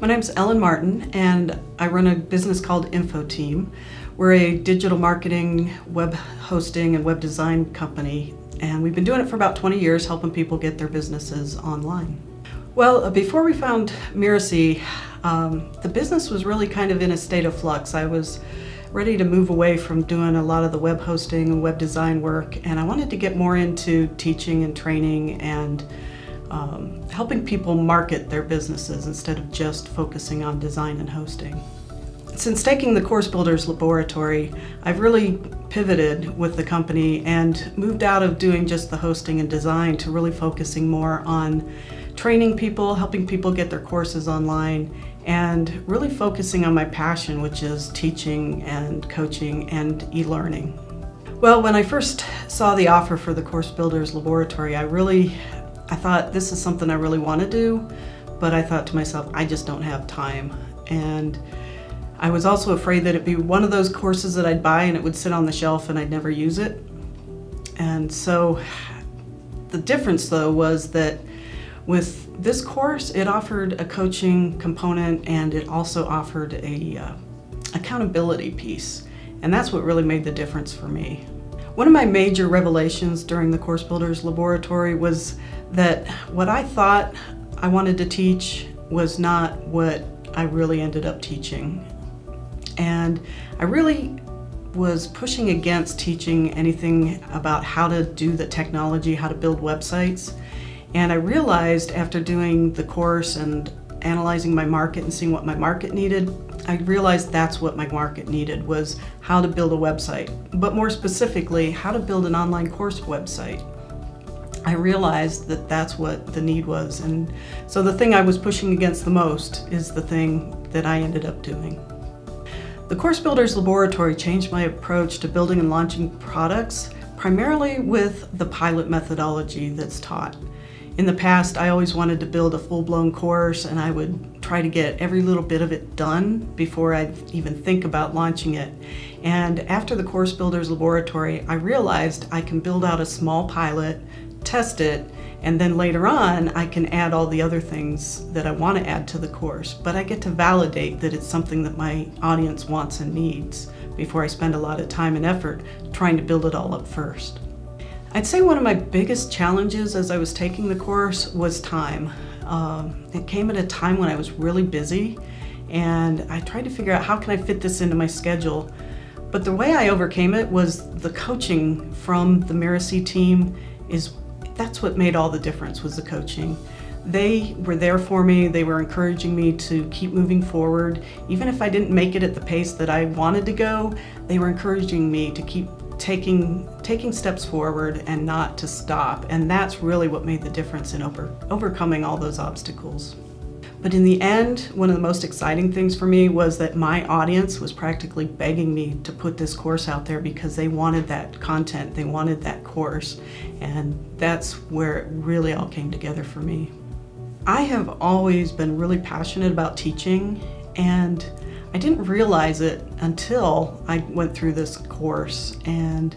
My name's Ellen Martin, and I run a business called Info Team. We're a digital marketing, web hosting, and web design company, and we've been doing it for about 20 years, helping people get their businesses online. Well, before we found Mirasee, the business was really kind of in a state of flux. I was ready to move away from doing a lot of the web hosting and web design work, and I wanted to get more into teaching and training and helping people market their businesses instead of just focusing on design and hosting. Since taking the Course Builders Laboratory, I've really pivoted with the company and moved out of doing just the hosting and design to really focusing more on training people, helping people get their courses online, and really focusing on my passion, which is teaching and coaching and e-learning. Well, when I first saw the offer for the Course Builders Laboratory, I thought this is something I really want to do, but I thought to myself, I just don't have time. And I was also afraid that it'd be one of those courses that I'd buy and it would sit on the shelf and I'd never use it. And so the difference though was that with this course, it offered a coaching component and it also offered a accountability piece. And that's what really made the difference for me. One of my major revelations during the Course Builders Laboratory was that what I thought I wanted to teach was not what I really ended up teaching. And I really was pushing against teaching anything about how to do the technology, how to build websites. And I realized after doing the course and analyzing my market and seeing what my market needed, I realized that's what my market needed, was how to build a website, but more specifically, how to build an online course website. I realized that that's what the need was, and so the thing I was pushing against the most is the thing that I ended up doing. The Course Builders Laboratory changed my approach to building and launching products, primarily with the pilot methodology that's taught. In the past, I always wanted to build a full-blown course, and I would try to get every little bit of it done before I'd even think about launching it. And after the Course Builders Laboratory, I realized I can build out a small pilot, test it, and then later on I can add all the other things that I want to add to the course. But I get to validate that it's something that my audience wants and needs before I spend a lot of time and effort trying to build it all up first. I'd say one of my biggest challenges as I was taking the course was time. It came at a time when I was really busy, and I tried to figure out how can I fit this into my schedule. But the way I overcame it was the coaching from the Mirasee team. That's what made all the difference, was the coaching. They were there for me. They were encouraging me to keep moving forward. Even if I didn't make it at the pace that I wanted to go, they were encouraging me to keep taking steps forward and not to stop. And that's really what made the difference in overcoming all those obstacles. But in the end, one of the most exciting things for me was that my audience was practically begging me to put this course out there because they wanted that content, they wanted that course, and that's where it really all came together for me. I have always been really passionate about teaching, and I didn't realize it until I went through this course. And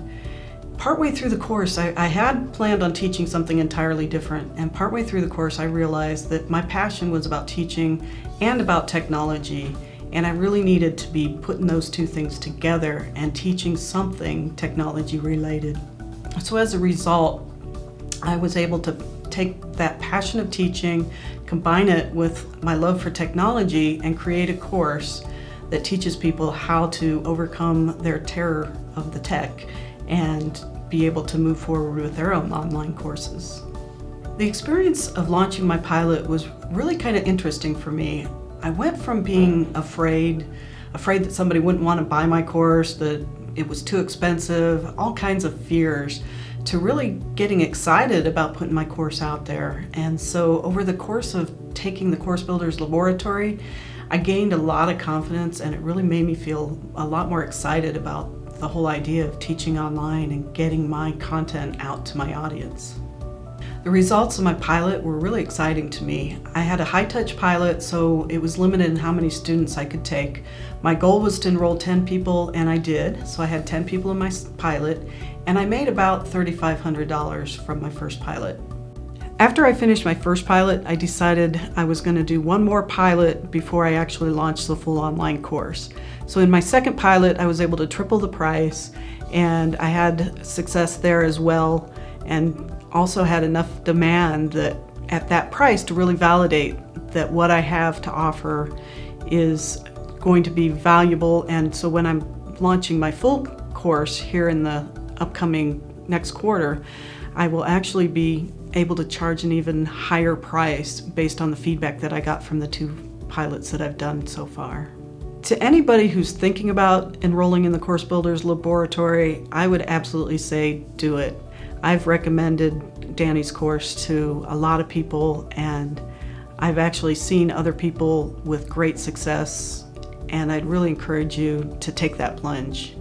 partway through the course, I had planned on teaching something entirely different. And partway through the course, I realized that my passion was about teaching and about technology. And I really needed to be putting those two things together and teaching something technology related. So as a result, I was able to take that passion of teaching, combine it with my love for technology, and create a course that teaches people how to overcome their terror of the tech and be able to move forward with their own online courses. The experience of launching my pilot was really kind of interesting for me. I went from being afraid that somebody wouldn't want to buy my course, that it was too expensive, all kinds of fears, to really getting excited about putting my course out there. And so over the course of taking the Course Builders Laboratory, I gained a lot of confidence, and it really made me feel a lot more excited about the whole idea of teaching online and getting my content out to my audience. The results of my pilot were really exciting to me. I had a high-touch pilot, so it was limited in how many students I could take. My goal was to enroll 10 people, and I did. So I had 10 people in my pilot, and I made about $3,500 from my first pilot. After I finished my first pilot, I decided I was going to do one more pilot before I actually launched the full online course. So in my second pilot, I was able to triple the price, and I had success there as well, and also had enough demand that at that price to really validate that what I have to offer is going to be valuable. And so when I'm launching my full course here in the upcoming next quarter, I will actually be able to charge an even higher price based on the feedback that I got from the 2 pilots that I've done so far. To anybody who's thinking about enrolling in the Course Builders Laboratory, I would absolutely say do it. I've recommended Danny's course to a lot of people, and I've actually seen other people with great success, and I'd really encourage you to take that plunge.